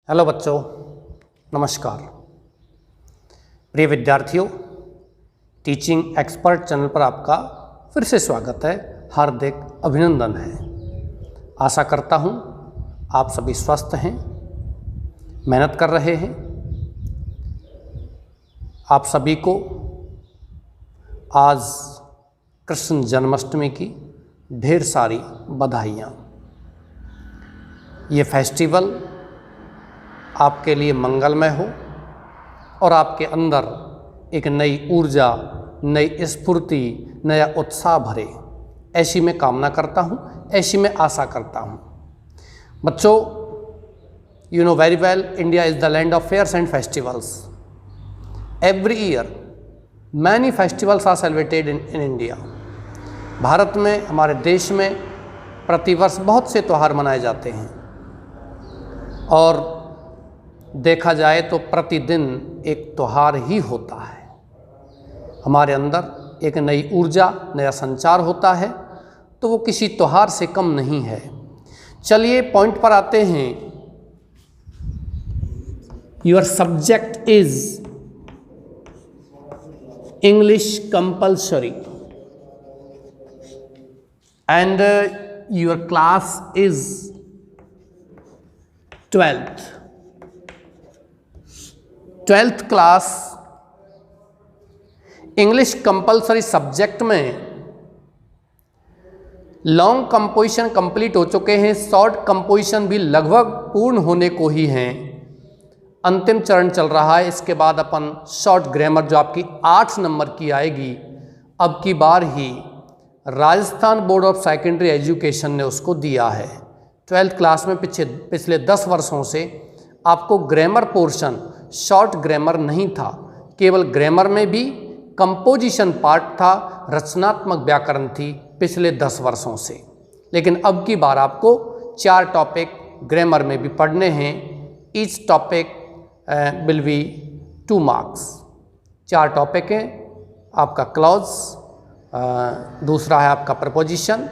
Hello बच्चों, नमस्कार। प्रिय विद्यार्थियों, टीचिंग एक्सपर्ट चैनल पर आपका फिर से स्वागत है, हार्दिक अभिनंदन है। आशा करता हूँ आप सभी स्वस्थ हैं, मेहनत कर रहे हैं। आप सभी को आज कृष्ण जन्माष्टमी की ढेर सारी बधाइयाँ। ये फेस्टिवल आपके लिए मंगलमय हो और आपके अंदर एक नई ऊर्जा, नई स्फूर्ति, नया उत्साह भरे, ऐसी मैं कामना करता हूँ, ऐसी मैं आशा करता हूँ। बच्चों, you know very well, India is the land of fairs and festivals. Every year, many festivals are celebrated in India. Bharat में, हमारे देश में प्रतिवर्ष बहुत से त्यौहार मनाए जाते हैं और देखा जाए तो प्रतिदिन एक त्यौहार ही होता है। हमारे अंदर एक नई ऊर्जा, नया संचार होता है, तो वो किसी त्यौहार से कम नहीं है। चलिए पॉइंट पर आते हैं। Your subject is English compulsory and your class is 12th class English compulsory subject में लॉन्ग कंपोजिशन कंप्लीट हो चुके हैं, शॉर्ट कंपोजिशन भी लगभग पूर्ण होने को ही हैं। अंतिम चरण चल रहा है। इसके बाद अपन शॉर्ट ग्रामर जो आपकी 8 नंबर की आएगी, अब की बार ही Rajasthan board of secondary education ने उसको दिया है। 12th क्लास में पिछले 10 वर्षों से आपको ग्रामर पोर्शन, शॉर्ट ग्रामर नहीं था, केवल ग्रामर में भी कंपोजिशन पार्ट था, रचनात्मक व्याकरण थी पिछले 10 वर्षों से। लेकिन अब की बार आपको 4 टॉपिक ग्रामर में भी पढ़ने हैं। Each topic will be 2 marks. 4 topic हैं। आपका क्लॉज, दूसरा है आपका प्रपोजिशन,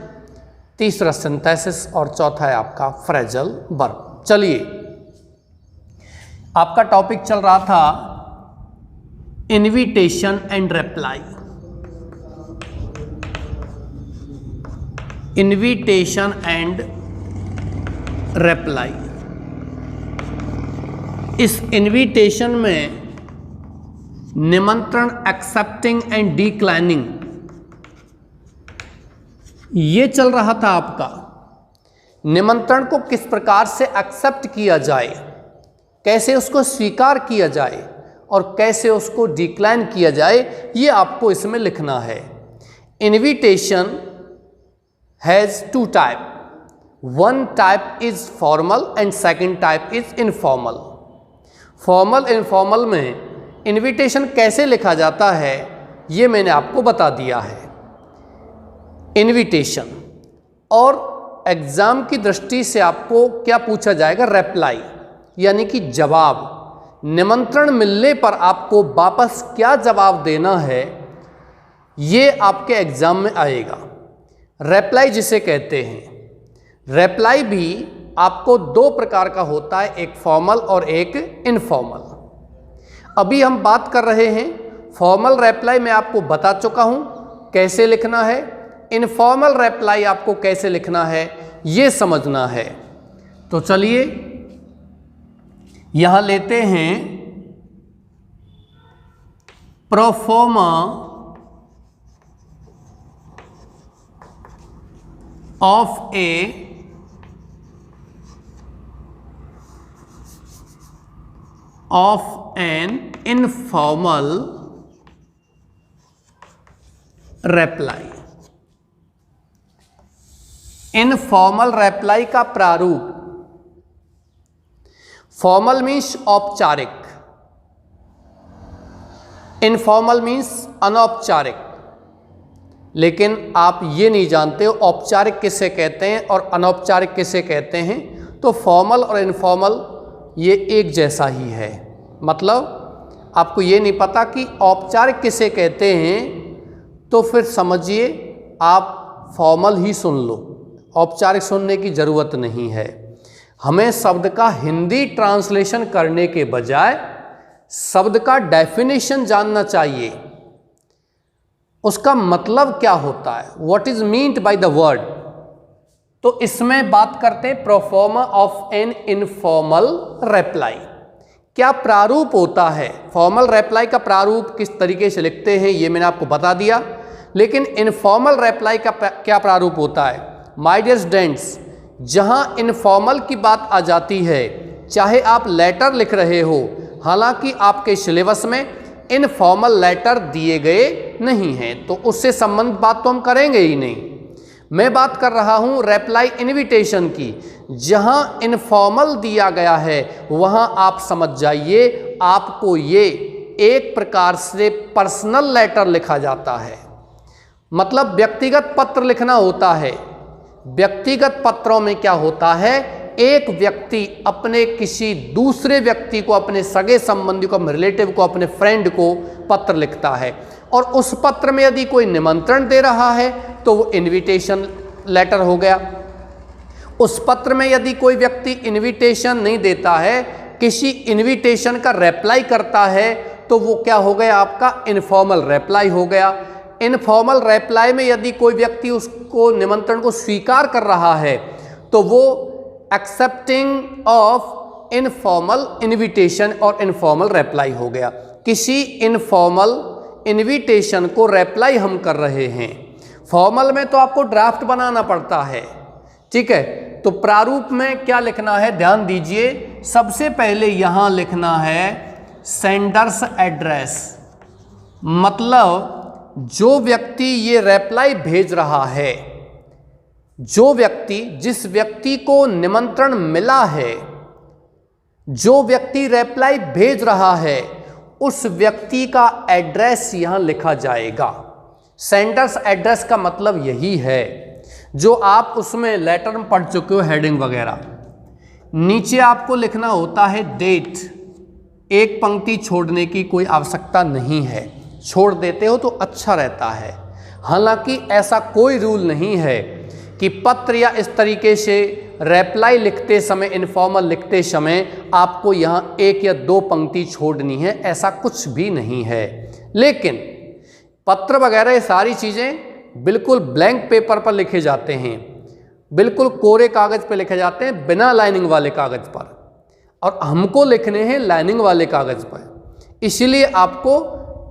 तीसरा सिंथेसिस और चौथा है आपका फ्रेजल वर्ब। चलिए, आपका टॉपिक चल रहा था invitation and reply. Invitation and reply. इस इनविटेशन में निमंत्रण, एक्सेप्टिंग एंड डिक्लाइनिंग, ये चल रहा था आपका। निमंत्रण को किस प्रकार से एक्सेप्ट किया जाए, कैसे उसको स्वीकार किया जाए और कैसे उसको डिक्लाइन किया जाए, ये आपको इसमें लिखना है। Invitation has 2 type. 1 type is formal and 2nd type is informal. Formal informal में इनविटेशन कैसे लिखा जाता है, ये मैंने आपको बता दिया है। इनविटेशन और एग्जाम की दृष्टि से आपको क्या पूछा जाएगा, रिप्लाई, यानी कि जवाब। निमंत्रण मिलने पर आपको वापस क्या जवाब देना है, ये आपके एग्जाम में आएगा। रिप्लाई जिसे कहते हैं, रिप्लाई भी आपको 2 प्रकार का होता है, एक फॉर्मल और एक इनफॉर्मल। अभी हम बात कर रहे हैं फॉर्मल रिप्लाई, मैं आपको बता चुका हूं कैसे लिखना है। इनफॉर्मल रिप्लाई आपको कैसे लिखना है, ये समझना है। तो चलिए यहां लेते हैं proforma of an informal reply. Informal reply का प्रारूप। फॉर्मल मीन्स औपचारिक, इनफॉर्मल मीन्स अनौपचारिक। लेकिन आप ये नहीं जानते हो औपचारिक किसे कहते हैं और अनौपचारिक किसे कहते हैं। तो फॉर्मल और इनफॉर्मल ये एक जैसा ही है। मतलब आपको ये नहीं पता कि औपचारिक किसे कहते हैं, तो फिर समझिए आप फॉर्मल ही सुन लो, औपचारिक सुनने की ज़रूरत नहीं है। हमें शब्द का हिंदी ट्रांसलेशन करने के बजाय शब्द का डेफिनेशन जानना चाहिए, उसका मतलब क्या होता है, what is meant by the word. तो इसमें बात करते हैं proforma of an informal reply. क्या प्रारूप होता है, फॉर्मल रिप्लाई का प्रारूप किस तरीके से लिखते हैं ये मैंने आपको बता दिया, लेकिन इनफॉर्मल रिप्लाई का क्या प्रारूप होता है। माय डियर स्टूडेंट्स, जहां इनफॉर्मल की बात आ जाती है, चाहे आप लेटर लिख रहे हो, हालांकि आपके सिलेबस में इनफॉर्मल लेटर दिए गए नहीं हैं, तो उससे संबंधित बात तो हम करेंगे ही नहीं। मैं बात कर रहा हूं रिप्लाई इनविटेशन की, जहां इनफॉर्मल दिया गया है वहां आप समझ जाइए आपको ये एक प्रकार से पर्सनल लेटर लिखा जाता है, मतलब व्यक्तिगत पत्र लिखना होता है। व्यक्तिगत पत्रों में क्या होता है, एक व्यक्ति अपने किसी दूसरे व्यक्ति को, अपने सगे संबंधी को, अपने रिलेटिव को, अपने फ्रेंड को पत्र लिखता है, और उस पत्र में यदि कोई निमंत्रण दे रहा है तो वो इनविटेशन लेटर हो गया। उस पत्र में यदि कोई व्यक्ति इनविटेशन नहीं देता है, किसी इनविटेशन का रिप्लाई करता है, तो वो क्या हो गया, आपका इनफॉर्मल रिप्लाई हो गया। इनफॉर्मल रिप्लाई में यदि कोई व्यक्ति उसको निमंत्रण को स्वीकार कर रहा है तो वो एक्सेप्टिंग ऑफ इनफॉर्मल इनविटेशन और इनफॉर्मल रिप्लाई हो गया। किसी इनफॉर्मल इनविटेशन को रिप्लाई हम कर रहे हैं, फॉर्मल में तो आपको ड्राफ्ट बनाना पड़ता है, ठीक है। तो प्रारूप में क्या लिखना है, ध्यान दीजिए, सबसे पहले यहां लिखना है सेंडर्स एड्रेस, मतलब जो व्यक्ति ये रिप्लाई भेज रहा है, जो व्यक्ति, जिस व्यक्ति को निमंत्रण मिला है, जो व्यक्ति रिप्लाई भेज रहा है, उस व्यक्ति का एड्रेस यहां लिखा जाएगा। सेंडर्स एड्रेस का मतलब यही है जो आप उसमें लेटर में पढ़ चुके हो, हेडिंग वगैरह। नीचे आपको लिखना होता है डेट, एक पंक्ति छोड़ने की कोई आवश्यकता नहीं है, छोड़ देते हो तो अच्छा रहता है। हालांकि ऐसा कोई रूल नहीं है कि पत्र या इस तरीके से रिप्लाई लिखते समय, इनफॉर्मल लिखते समय आपको यहाँ एक या दो पंक्ति छोड़नी है, ऐसा कुछ भी नहीं है। लेकिन पत्र वगैरह ये सारी चीज़ें बिल्कुल ब्लैंक पेपर पर लिखे जाते हैं, बिल्कुल कोरे कागज़ पर लिखे जाते हैं, बिना लाइनिंग वाले कागज़ पर, और हमको लिखने हैं लाइनिंग वाले कागज़ पर। इसलिए आपको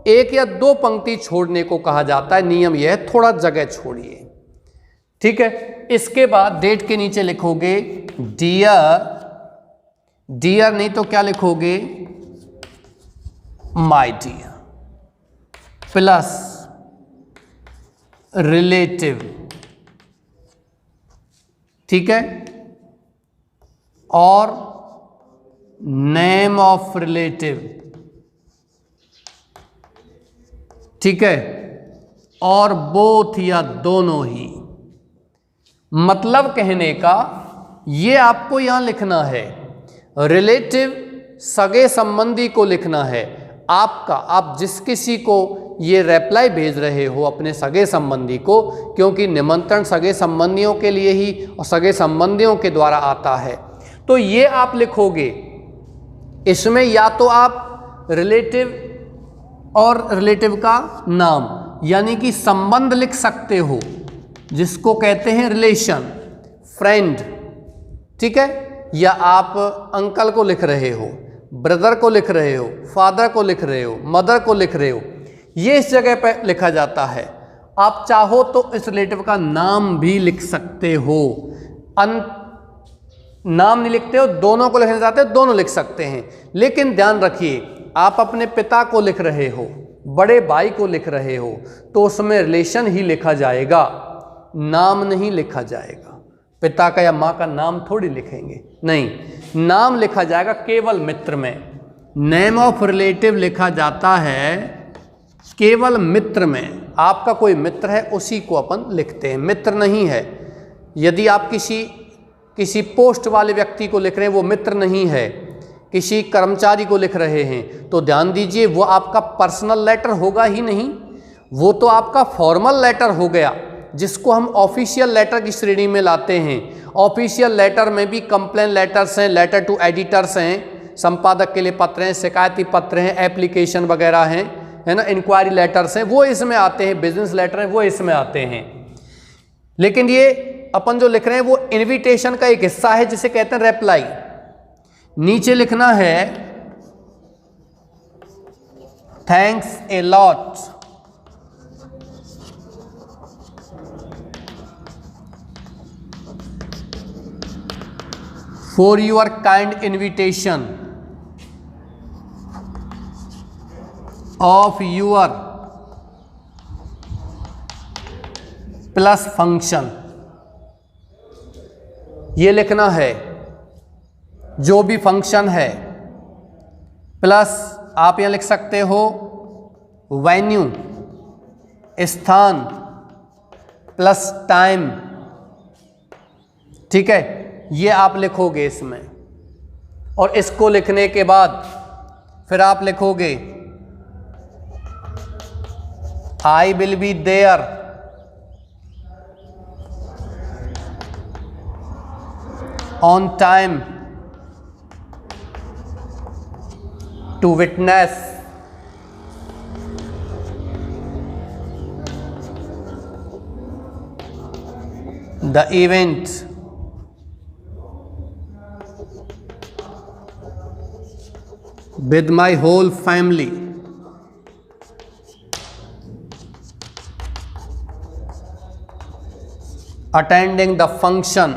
एक या दो पंक्ति छोड़ने को कहा जाता है, नियम यह है थोड़ा जगह छोड़िए, ठीक है। इसके बाद डेट के नीचे लिखोगे डियर, डियर नहीं तो क्या लिखोगे, माय डियर, प्लस रिलेटिव, ठीक है, और नेम ऑफ रिलेटिव, ठीक है, और बोथ या दोनों ही। मतलब कहने का ये आपको यहां लिखना है, रिलेटिव सगे संबंधी को लिखना है आपका, आप जिस किसी को ये रिप्लाई भेज रहे हो अपने सगे संबंधी को, क्योंकि निमंत्रण सगे संबंधियों के लिए ही और सगे संबंधियों के द्वारा आता है, तो ये आप लिखोगे। इसमें या तो आप रिलेटिव और रिलेटिव का नाम यानी कि संबंध लिख सकते हो, जिसको कहते हैं रिलेशन, फ्रेंड, ठीक है, या आप अंकल को लिख रहे हो, ब्रदर को लिख रहे हो, फादर को लिख रहे हो, मदर को लिख रहे हो, ये इस जगह पे लिखा जाता है। आप चाहो तो इस रिलेटिव का नाम भी लिख सकते हो, नाम नहीं लिखते हो, दोनों को लिखना चाहते हो दोनों लिख सकते हैं। लेकिन ध्यान रखिए, आप अपने पिता को लिख रहे हो, बड़े भाई को लिख रहे हो, तो उसमें रिलेशन ही लिखा जाएगा, नाम नहीं लिखा जाएगा। पिता का या माँ का नाम थोड़ी लिखेंगे, नहीं, नाम लिखा जाएगा केवल मित्र में। नेम ऑफ रिलेटिव लिखा जाता है केवल मित्र में, आपका कोई मित्र है उसी को अपन लिखते हैं, मित्र नहीं है। यदि आप किसी पोस्ट वाले व्यक्ति को लिख रहे हैं, वो मित्र नहीं है, किसी कर्मचारी को लिख रहे हैं, तो ध्यान दीजिए वो आपका पर्सनल लेटर होगा ही नहीं, वो तो आपका फॉर्मल लेटर हो गया, जिसको हम ऑफिशियल लेटर की श्रेणी में लाते हैं। ऑफिशियल लेटर में भी कंप्लेन लेटर्स हैं, लेटर टू एडिटर्स हैं, संपादक के लिए पत्र हैं, शिकायती पत्र हैं, एप्लीकेशन वगैरह हैं, है ना, इंक्वायरी लेटर्स हैं, वो इसमें आते हैं, बिजनेस लेटर हैं वो इसमें आते हैं। लेकिन ये अपन जो लिख रहे हैं वो इनविटेशन का एक हिस्सा है जिसे कहते हैं रिप्लाई। नीचे लिखना है thanks a lot for your kind invitation of your plus function. ये लिखना है जो भी फंक्शन है प्लस आप यहां लिख सकते हो वेन्यू, स्थान प्लस टाइम, ठीक है, ये आप लिखोगे इसमें। और इसको लिखने के बाद फिर आप लिखोगे I will be there on time to witness the event with my whole family, attending the function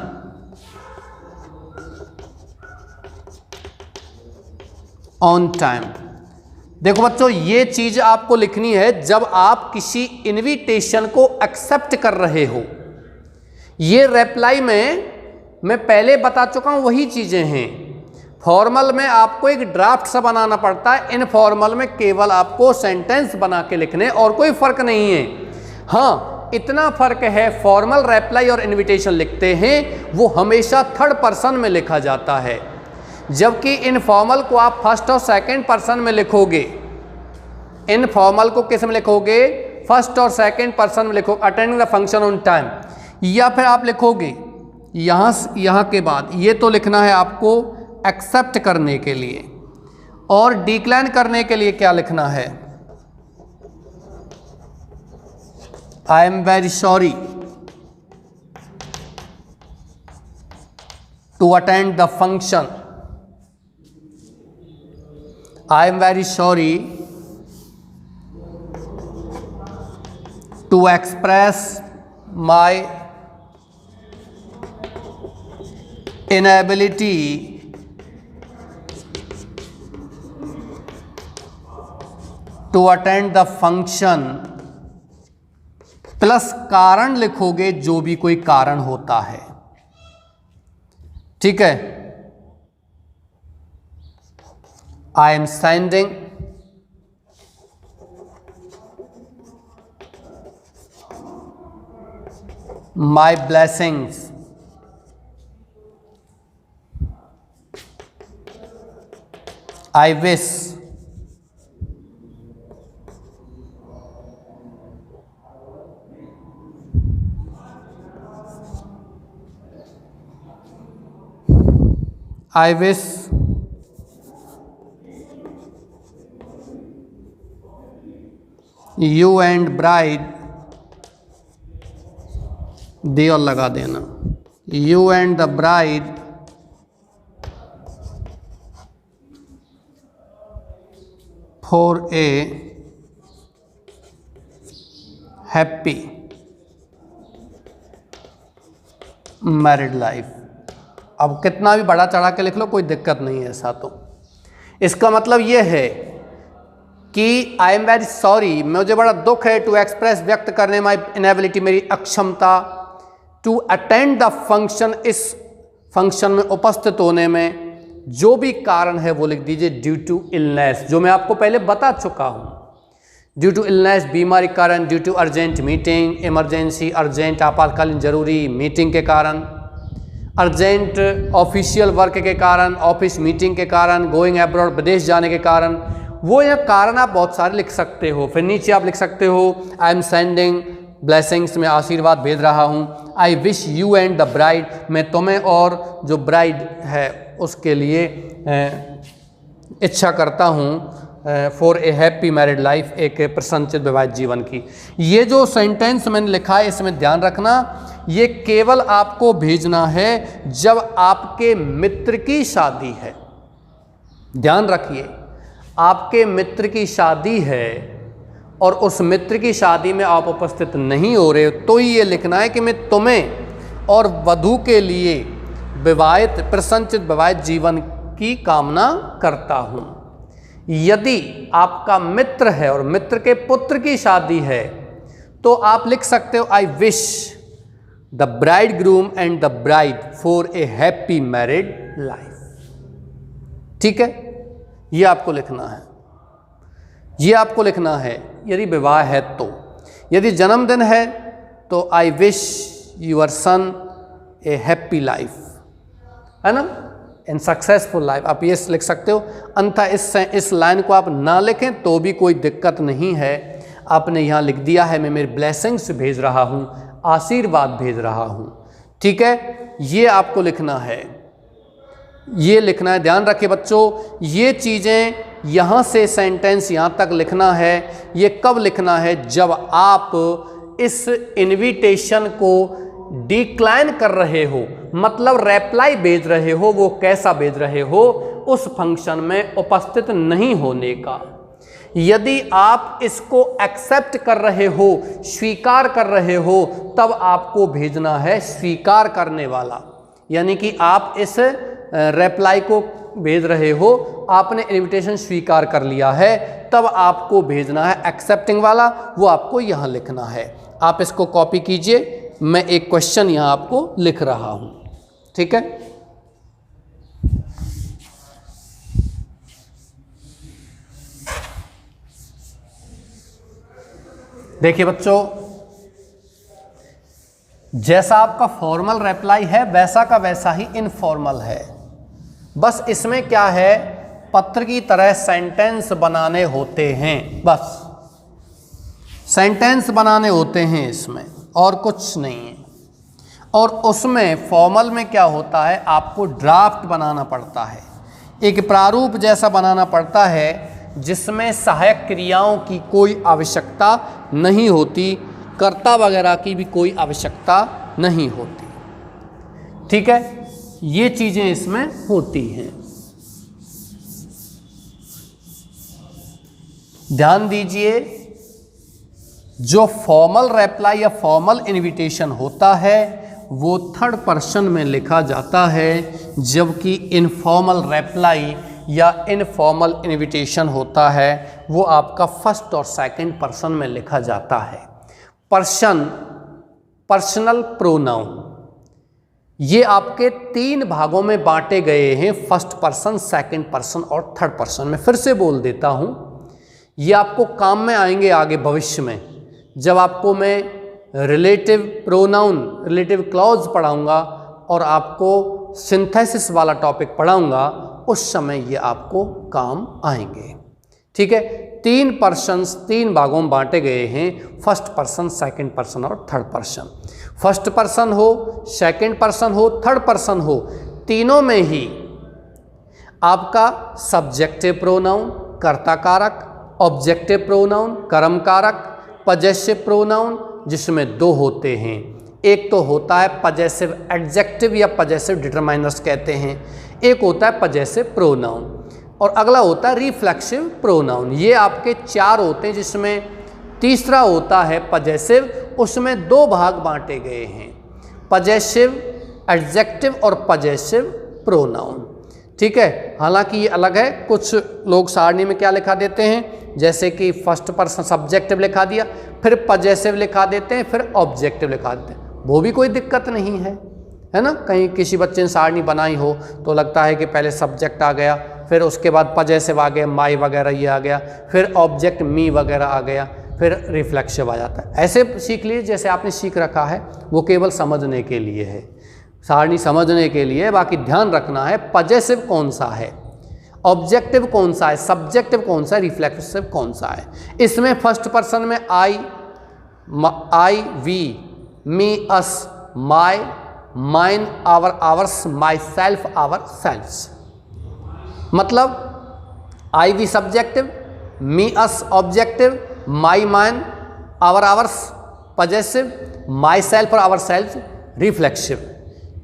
on time। देखो बच्चों, ये चीज आपको लिखनी है जब आप किसी इनविटेशन को एक्सेप्ट कर रहे हो। ये रिप्लाई में मैं पहले बता चुका हूं, वही चीजें हैं। फॉर्मल में आपको एक ड्राफ्ट सा बनाना पड़ता है, इनफॉर्मल में केवल आपको सेंटेंस बना के लिखने, और कोई फर्क नहीं है। हाँ, इतना फर्क है, फॉर्मल रिप्लाई और इनविटेशन लिखते हैं वो हमेशा थर्ड पर्सन में लिखा जाता है, जबकि इनफॉर्मल को आप फर्स्ट और सेकंड पर्सन में लिखोगे। इनफॉर्मल को किस में लिखोगे? फर्स्ट और सेकंड पर्सन में लिखोगे, attending the function on time. या फिर आप लिखोगे यहाँ के बाद ये तो लिखना है आपको एक्सेप्ट करने के लिए, और डिक्लाइन करने के लिए क्या लिखना है? I am very sorry to attend the function. I am very sorry to express my inability to attend the function, plus कारण लिखोगे जो भी कोई कारण होता है, ठीक है। I am sending my blessings I wish you and bride, दे और लगा देना, you and the bride for a happy married life. अब कितना भी बड़ा चढ़ा के लिख लो, कोई दिक्कत नहीं है ऐसा। तो इसका मतलब ये है कि आई एम वेरी सॉरी, मुझे बड़ा दुख है, टू एक्सप्रेस व्यक्त करने, माई इनेबिलिटी मेरी अक्षमता, टू अटेंड द फंक्शन इस फंक्शन में उपस्थित होने में, जो भी कारण है वो लिख दीजिए ड्यू टू इलनेस, जो मैं आपको पहले बता चुका हूँ। ड्यू टू इलनेस बीमारी के कारण, due to urgent meeting emergency, urgent आपातकालीन जरूरी मीटिंग के कारण, अर्जेंट ऑफिशियल वर्क के कारण, ऑफिस मीटिंग के कारण, गोइंग अब्रॉड विदेश जाने के कारण। वो यह कारण आप बहुत सारे लिख सकते हो। फिर नीचे आप लिख सकते हो आई एम सेंडिंग ब्लेसिंग्स में आशीर्वाद भेज रहा हूँ। I wish you and the bride, मैं तुम्हें और जो ब्राइड है उसके लिए इच्छा करता हूँ for a happy married life, एक प्रसन्नचित विवाहित जीवन की। ये जो सेंटेंस मैंने लिखा है इसमें ध्यान रखना, ये केवल आपको भेजना है जब आपके मित्र की शादी है। ध्यान रखिए, आपके मित्र की शादी है और उस मित्र की शादी में आप उपस्थित नहीं हो रहे तो ही ये लिखना है कि मैं तुम्हें और वधू के लिए विवाहित प्रसन्नचित विवाहित जीवन की कामना करता हूँ। यदि आपका मित्र है और मित्र के पुत्र की शादी है तो आप लिख सकते हो I wish the bride groom and the bride for a happy married life. ठीक है, ये आपको लिखना है, ये आपको लिखना है यदि विवाह है तो। यदि जन्मदिन है तो I wish your son a happy life, है ना, इन सक्सेसफुल लाइफ, आप ये लिख सकते हो। अन्यथा इस लाइन को आप ना लिखें तो भी कोई दिक्कत नहीं है, आपने यहाँ लिख दिया है मैं मेरी ब्लेसिंग्स भेज रहा हूँ, आशीर्वाद भेज रहा हूँ। ठीक है, ये आपको लिखना है, ये लिखना है। ध्यान रखिए बच्चों, ये चीज़ें यहाँ से सेंटेंस यहाँ तक लिखना है। ये कब लिखना है? जब आप इस इनविटेशन को डिक्लाइन कर रहे हो, मतलब रिप्लाई भेज रहे हो। वो कैसा भेज रहे हो? उस फंक्शन में उपस्थित नहीं होने का। यदि आप इसको एक्सेप्ट कर रहे हो, स्वीकार कर रहे हो, तब आपको भेजना है स्वीकार करने वाला। यानी कि आप इस रिप्लाई को भेज रहे हो, आपने इनविटेशन स्वीकार कर लिया है, तब आपको भेजना है एक्सेप्टिंग वाला, वो आपको यहाँ लिखना है। आप इसको कॉपी कीजिए, मैं एक क्वेश्चन यहाँ आपको लिख रहा हूँ। ठीक है, देखिए बच्चों, जैसा आपका फॉर्मल रिप्लाई है वैसा का वैसा ही इनफॉर्मल है। बस इसमें क्या है, पत्र की तरह सेंटेंस बनाने होते हैं, बस सेंटेंस बनाने होते हैं इसमें, और कुछ नहीं है। और उसमें फॉर्मल में क्या होता है, आपको ड्राफ्ट बनाना पड़ता है, एक प्रारूप जैसा बनाना पड़ता है जिसमें सहायक क्रियाओं की कोई आवश्यकता नहीं होती, कर्ता वगैरह की भी कोई आवश्यकता नहीं होती। ठीक है, ये चीज़ें इसमें होती हैं। ध्यान दीजिए, जो फॉर्मल रिप्लाई या फॉर्मल इनविटेशन होता है वो थर्ड पर्सन में लिखा जाता है, जबकि इनफॉर्मल रिप्लाई या इनफॉर्मल इनविटेशन होता है वो आपका फर्स्ट और सेकंड पर्सन में लिखा जाता है। पर्सन, पर्सनल प्रोनाउन, ये आपके 3 भागों में बांटे गए हैं, फर्स्ट पर्सन, सेकंड पर्सन और थर्ड पर्सन में। फिर से बोल देता हूँ, ये आपको काम में आएंगे आगे भविष्य में, जब आपको मैं रिलेटिव प्रोनाउन, रिलेटिव क्लॉज पढ़ाऊँगा और आपको सिंथेसिस वाला टॉपिक पढ़ाऊँगा, उस समय ये आपको काम आएंगे। ठीक है, 3 पर्सन्स 3 भागों में बांटे गए हैं, फर्स्ट पर्सन, सेकंड पर्सन और थर्ड पर्सन। फर्स्ट पर्सन हो, सेकंड पर्सन हो, थर्ड पर्सन हो, तीनों में ही आपका सब्जेक्टिव प्रोनाउन कर्ता कारक, ऑब्जेक्टिव प्रोनाउन कर्म कारक, पजेसिव प्रोनाउन जिसमें 2 होते हैं। एक तो होता है पजेसिव एडजेक्टिव या पजेसिव डिटरमाइनर्स कहते हैं, एक होता है पजेसिव प्रोनाउन, और अगला होता है रिफ्लेक्सिव प्रोनाउन। ये आपके 4 होते हैं, जिसमें तीसरा होता है पजेसिव, उसमें 2 भाग बांटे गए हैं, पजेसिव एडजेक्टिव और पजेसिव प्रोनाउन। ठीक है, हालांकि ये अलग है, कुछ लोग सारणी में क्या लिखा देते हैं, जैसे कि फर्स्ट पर्सन सब्जेक्टिव लिखा दिया, फिर पजेसिव लिखा देते हैं, फिर ऑब्जेक्टिव लिखा देते हैं, वो भी कोई दिक्कत नहीं है, है ना। कहीं किसी बच्चे ने सारणी बनाई हो तो लगता है कि पहले सब्जेक्ट आ गया, फिर उसके बाद पजेसिव आ गया, माई वगैरह ये आ गया, फिर ऑब्जेक्ट मी वगैरह आ गया, फिर रिफ्लेक्सिव आ जाता है। ऐसे सीख लीजिए जैसे आपने सीख रखा है, वो केवल समझने के लिए है, सारणी समझने के लिए। बाकी ध्यान रखना है पजेसिव कौन सा है, ऑब्जेक्टिव कौन सा है, सब्जेक्टिव कौन सा है, रिफ्लेक्सिव कौन सा है। इसमें फर्स्ट पर्सन में I I, we, me, us, my, mine, our, ours, myself, ourselves. मतलब I, we subjective, me, us objective, my, mine, our, ours possessive, myself और आवर सेल्फ रिफ्लेक्सिव।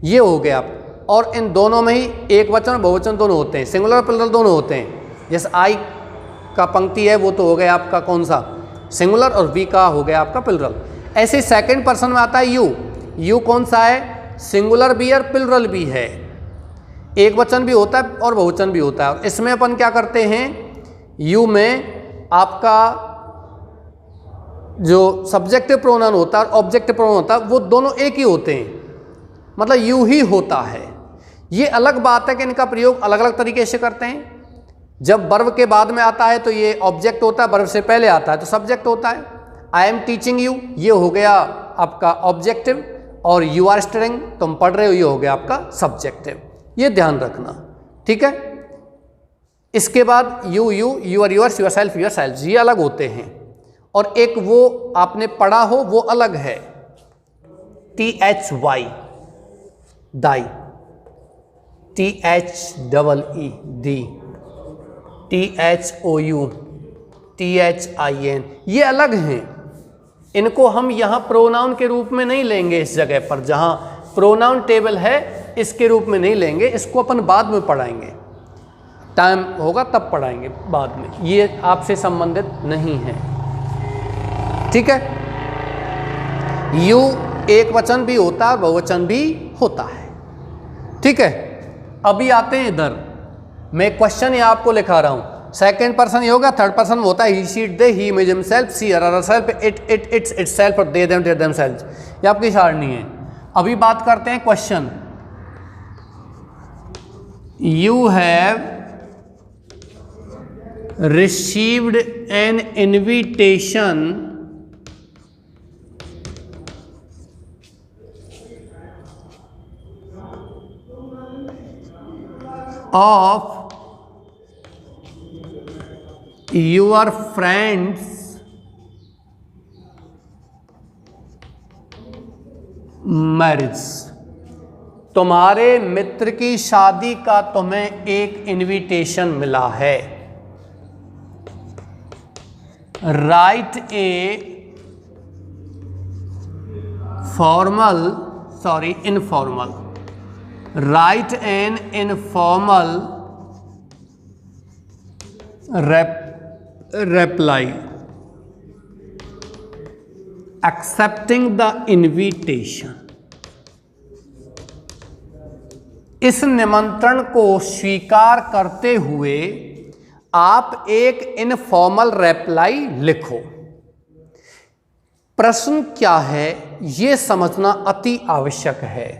ये हो गया। और इन दोनों में ही एक वचन और बहुवचन दोनों होते हैं, सिंगुलर और प्लुरल दोनों होते हैं। जैसे आई का पंक्ति है वो तो हो गया आपका कौन सा, सिंगुलर, और वी का हो गया आपका प्लुरल। ऐसे सेकंड पर्सन में आता है यू। यू कौन सा है, सिंगुलर भी और प्लुरल भी है, एक वचन भी होता है और बहुवचन भी होता है। इसमें अपन क्या करते हैं, यू में आपका जो सब्जेक्टिव प्रोनाउन होता है और ऑब्जेक्टिव प्रोनाउन होता है वो दोनों एक ही होते हैं, मतलब यू ही होता है। ये अलग बात है कि इनका प्रयोग अलग अलग तरीके से करते हैं। जब वर्ब के बाद में आता है तो ये ऑब्जेक्ट होता है, वर्ब से पहले आता है तो सब्जेक्ट होता है। आई एम टीचिंग यू, ये हो गया आपका ऑब्जेक्टिव, और यू आर स्टडिंग, तुम पढ़ रहे हो, ये हो गया आपका सब्जेक्टिव। ये ध्यान रखना, ठीक है। इसके बाद you, you are yours, yourself, yourself, ये अलग होते हैं। और एक वो आपने पढ़ा हो वो अलग है, THY, दाई, THEE, दी, THOU, THIN, ये अलग हैं। इनको हम यहाँ प्रोनाउन के रूप में नहीं लेंगे, इस जगह पर जहाँ प्रोनाउन टेबल है इसके रूप में नहीं लेंगे, इसको अपन बाद में पढ़ाएंगे, टाइम होगा तब पढ़ाएंगे बाद में, ये आपसे संबंधित नहीं है, ठीक है। यू एक वचन भी होता है, बहुवचन भी होता है, ठीक है। अभी आते हैं इधर, मैं क्वेश्चन यहाँ आपको लिखा रहा हूँ। सेकंड पर्सन ये होगा, थर्ड पर्सन होता है he, she, they, he, him, himself, she, her, herself, it, its, itself, और दे, देम, देमसेल्व्स। ये आपकी सारणी है। अभी बात करते हैं question. You have received an invitation of your friends marriage. तुम्हारे मित्र की शादी का तुम्हें एक इनविटेशन मिला है। Right A informal, write an informal reply accepting the invitation। इस निमंत्रण को स्वीकार करते हुए आप एक इनफॉर्मल रिप्लाई लिखो। प्रश्न क्या है यह समझना अति आवश्यक है।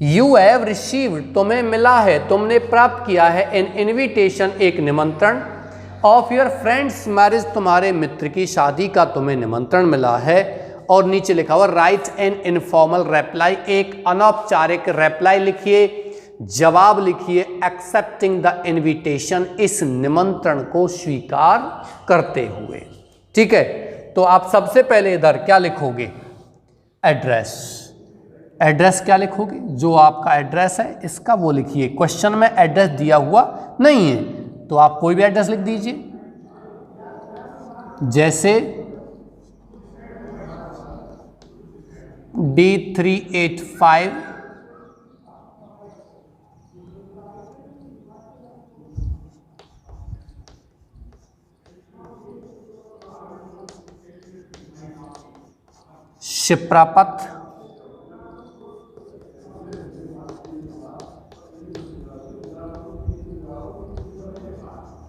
यू हैव रिसीव्ड, तुम्हें मिला है, तुमने प्राप्त किया है, एन इन्विटेशन, एक निमंत्रण, ऑफ योर फ्रेंड्स मैरिज, तुम्हारे मित्र की शादी का तुम्हें निमंत्रण मिला है। और नीचे लिखा हुआ राइट एन इनफॉर्मल रिप्लाई, एक अनौपचारिक रिप्लाई लिखिए, जवाब लिखिए, एक्सेप्टिंग द इन्विटेशन, इस निमंत्रण को स्वीकार करते हुए, ठीक है। तो आप सबसे पहले इधर क्या लिखोगे, एड्रेस। एड्रेस क्या लिखोगे, जो आपका एड्रेस है इसका वो लिखिए। क्वेश्चन में एड्रेस दिया हुआ नहीं है तो आप कोई भी एड्रेस लिख दीजिए, जैसे D385 शिप्रापथ,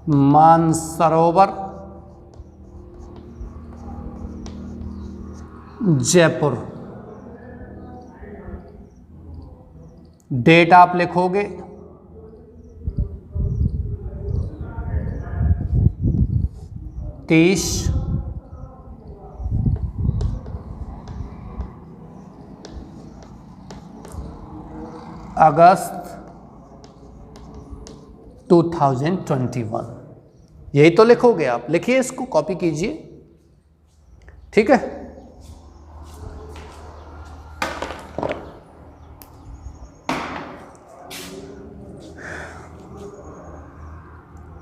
मानसरोवर, जयपुर। डेट आप लिखोगे 30 अगस्त 2021, यही तो लिखोगे आप। लिखिए, इसको कॉपी कीजिए, ठीक है।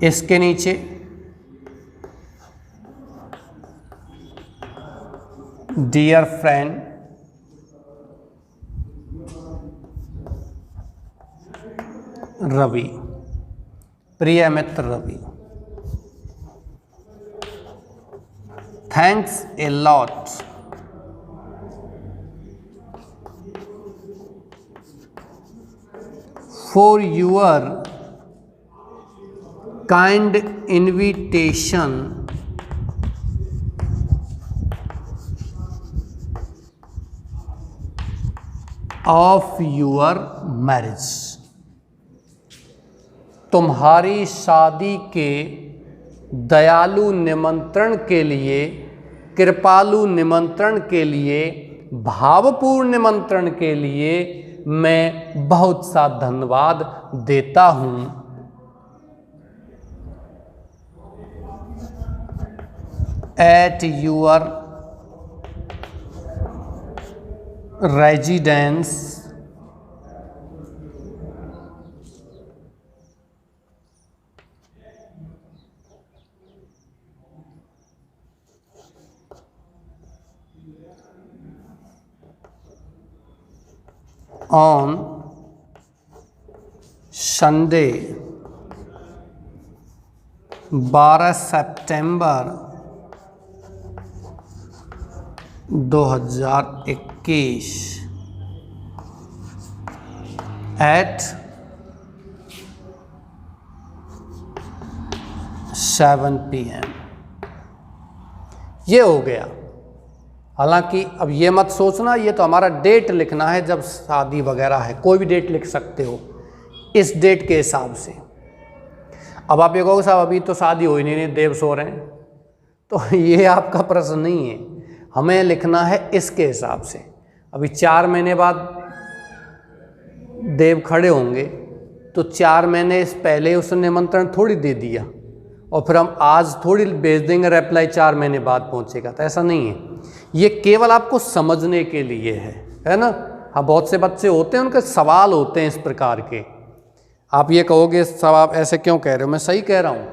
इसके नीचे डियर फ्रेंड, रवि, प्रिय मित्र Ravi, thanks a lot for your kind invitation of your marriage. तुम्हारी शादी के दयालु निमंत्रण के लिए, कृपालु निमंत्रण के लिए, भावपूर्ण निमंत्रण के लिए मैं बहुत सा धन्यवाद देता हूं। At your residence on Sunday 12 September 2021 at 7 PM। ये हो गया। हालांकि अब ये मत सोचना ये तो हमारा डेट लिखना है, जब शादी वगैरह है, कोई भी डेट लिख सकते हो इस डेट के हिसाब से। अब आप ये कहोगे साहब अभी तो शादी हो ही नहीं, देव सो रहे हैं, तो ये आपका प्रश्न नहीं है, हमें लिखना है इसके हिसाब से। अभी 4 महीने बाद देव खड़े होंगे तो 4 महीने इस पहले उसने निमंत्रण थोड़ी दे दिया और फिर हम आज थोड़ी भेज देंगे रिप्लाई 4 महीने बाद पहुंचेगा, तो ऐसा नहीं है। ये केवल आपको समझने के लिए है ना। हाँ, बहुत से बच्चे होते हैं उनके सवाल होते हैं इस प्रकार के। आप ये कहोगे सब आप ऐसे क्यों कह रहे हो, मैं सही कह रहा हूँ।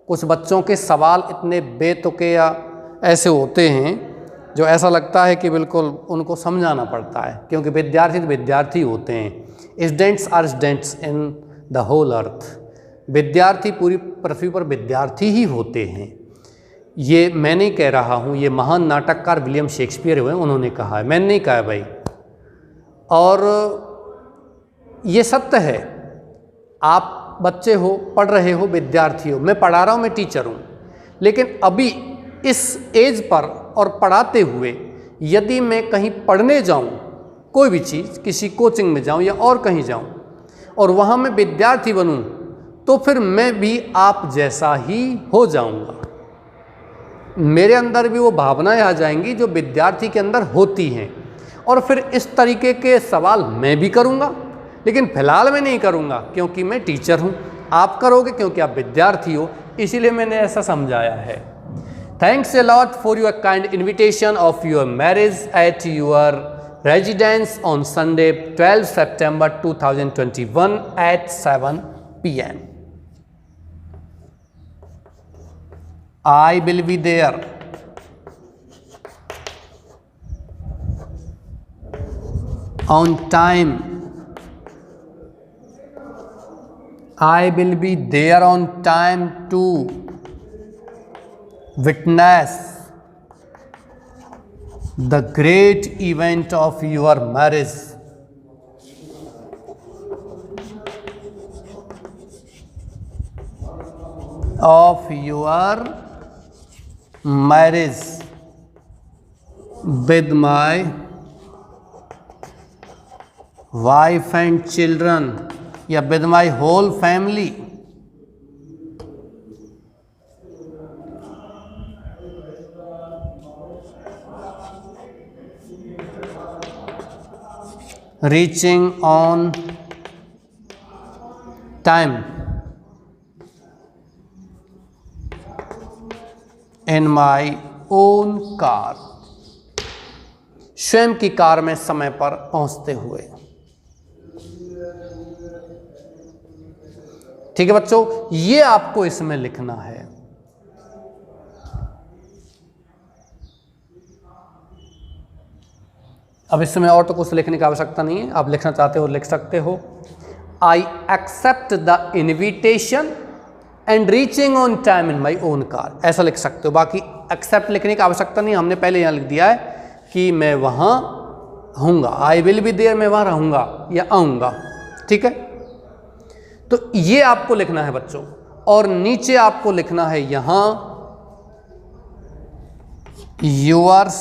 कुछ बच्चों के सवाल इतने बेतुके या ऐसे होते हैं जो ऐसा लगता है कि बिल्कुल उनको समझाना पड़ता है, क्योंकि विद्यार्थी तो विद्यार्थी होते हैं। Students are students in the whole earth. विद्यार्थी पूरी पृथ्वी पर विद्यार्थी ही होते हैं। ये मैं नहीं कह रहा हूँ, ये महान नाटककार विलियम शेक्सपियर हुए उन्होंने कहा है, मैंने नहीं कहा है भाई। और ये सत्य है। आप बच्चे हो, पढ़ रहे हो, विद्यार्थी हो, मैं पढ़ा रहा हूँ, मैं टीचर हूँ, लेकिन अभी इस एज पर और पढ़ाते हुए यदि मैं कहीं पढ़ने जाऊँ, कोई भी चीज़, किसी कोचिंग में जाऊँ या और कहीं जाऊँ और वहाँ मैं विद्यार्थी बनूँ, तो फिर मैं भी आप जैसा ही हो जाऊँगा। मेरे अंदर भी वो भावनाएं आ जाएंगी जो विद्यार्थी के अंदर होती हैं, और फिर इस तरीके के सवाल मैं भी करूँगा, लेकिन फिलहाल मैं नहीं करूँगा क्योंकि मैं टीचर हूँ। आप करोगे क्योंकि आप विद्यार्थी हो, इसीलिए मैंने ऐसा समझाया है। Thanks a lot for your kind invitation of your marriage at your residence on Sunday 12 September 2021 at 7 PM। I will be there on time. I will be there on time to witness the great event of your marriage. Of your marriage with my wife and children, या with my whole family. Reaching on time in my own car, स्वयं की car में समय पर पहुंचते हुए। ठीक है बच्चों, ये आपको इसमें लिखना है। अब इसमें और तो कुछ लिखने की आवश्यकता नहीं है, आप लिखना चाहते हो लिख सकते हो। I accept the invitation and reaching on time in my own car, ऐसा लिख सकते हो। बाकी एक्सेप्ट लिखने की आवश्यकता नहीं, हमने पहले यहाँ लिख दिया है कि मैं वहाँ आऊँगा, आई विल बी देयर, मैं वहाँ रहूँगा या आऊँगा। ठीक है, तो ये आपको लिखना है बच्चों। और नीचे आपको लिखना है यहाँ योर्स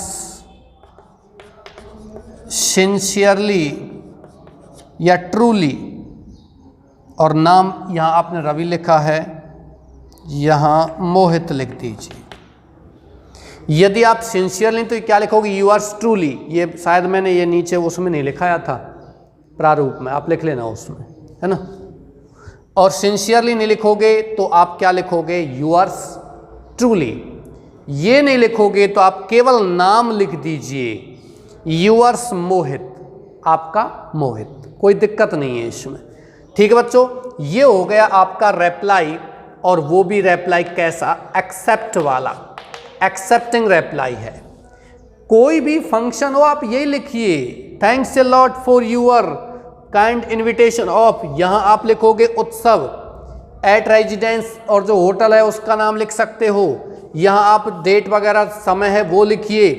सिंसियरली या ट्रूली, और नाम यहाँ आपने रवि लिखा है, यहाँ मोहित लिख दीजिए। यदि आप सिंसियरली तो क्या लिखोगे, यूआर्स ट्रूली, ये शायद मैंने ये नीचे उसमें नहीं लिखाया था प्रारूप में, आप लिख लेना उसमें, है ना। और सिंसियरली नहीं लिखोगे तो आप क्या लिखोगे, यूआर्स ट्रूली। ये नहीं लिखोगे तो आप केवल नाम लिख दीजिए, यूअर्स मोहित, आपका मोहित, कोई दिक्कत नहीं है इसमें। ठीक है बच्चों, ये हो गया आपका रिप्लाई। और वो भी रिप्लाई कैसा, एक्सेप्ट वाला, एक्सेप्टिंग रिप्लाई है। कोई भी फंक्शन हो आप यही लिखिए, thanks a lot for your kind invitation of, यहां आप लिखोगे उत्सव, एट रेजिडेंस और जो होटल है उसका नाम लिख सकते हो, यहां आप डेट वगैरह समय है वो लिखिए।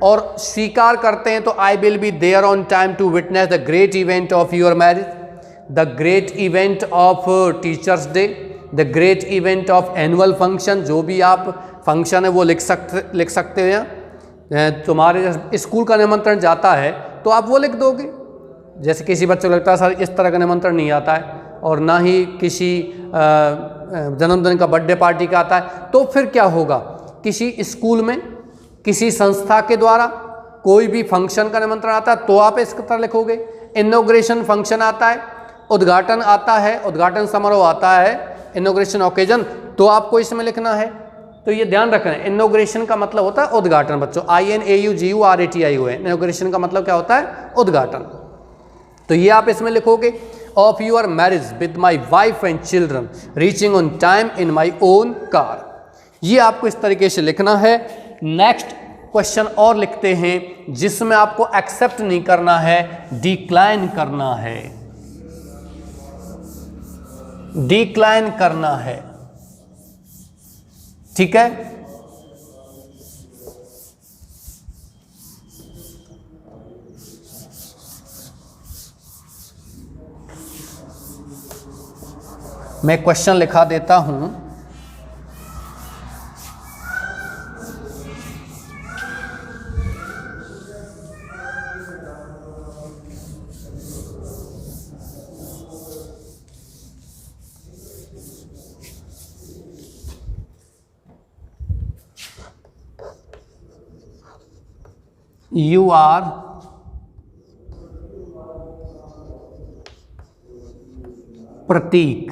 और स्वीकार करते हैं तो I will be there on time to witness the great event of your marriage, the great event of teachers day, the great event of annual function, जो भी आप फंक्शन है वो लिख सकते हैं। तुम्हारे स्कूल का निमंत्रण जाता है तो आप वो लिख दोगे। जैसे किसी बच्चे को लगता है सर इस तरह का निमंत्रण नहीं आता है, और ना ही किसी जन्मदिन का बर्थडे पार्टी का आता है, तो फिर क्या होगा, किसी स्कूल में किसी संस्था के द्वारा कोई भी फंक्शन का निमंत्रण आता है तो आप इस तरह लिखोगे। इनॉग्रेशन फंक्शन आता है, उद्घाटन आता है, उद्घाटन समारोह आता है, इनॉग्रेशन ओकेजन, तो आपको इसमें लिखना है। तो ये ध्यान रखना है, इनॉग्रेशन का मतलब होता है उद्घाटन बच्चों, INAUGURATION, इनॉग्रेशन का मतलब क्या होता है, उद्घाटन। तो ये आप इसमें लिखोगे, of your marriage with my wife and children reaching on time in my own car, ये आपको इस तरीके से लिखना है। नेक्स्ट क्वेश्चन और लिखते हैं जिसमें आपको एक्सेप्ट नहीं करना है, डिक्लाइन करना है, डिक्लाइन करना है। ठीक है, मैं क्वेश्चन लिखा देता हूं। You are Pratik.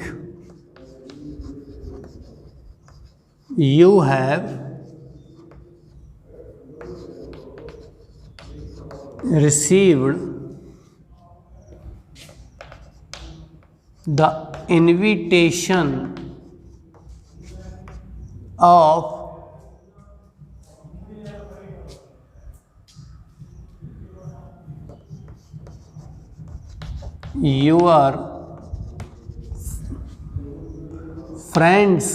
You have received the invitation of your friend's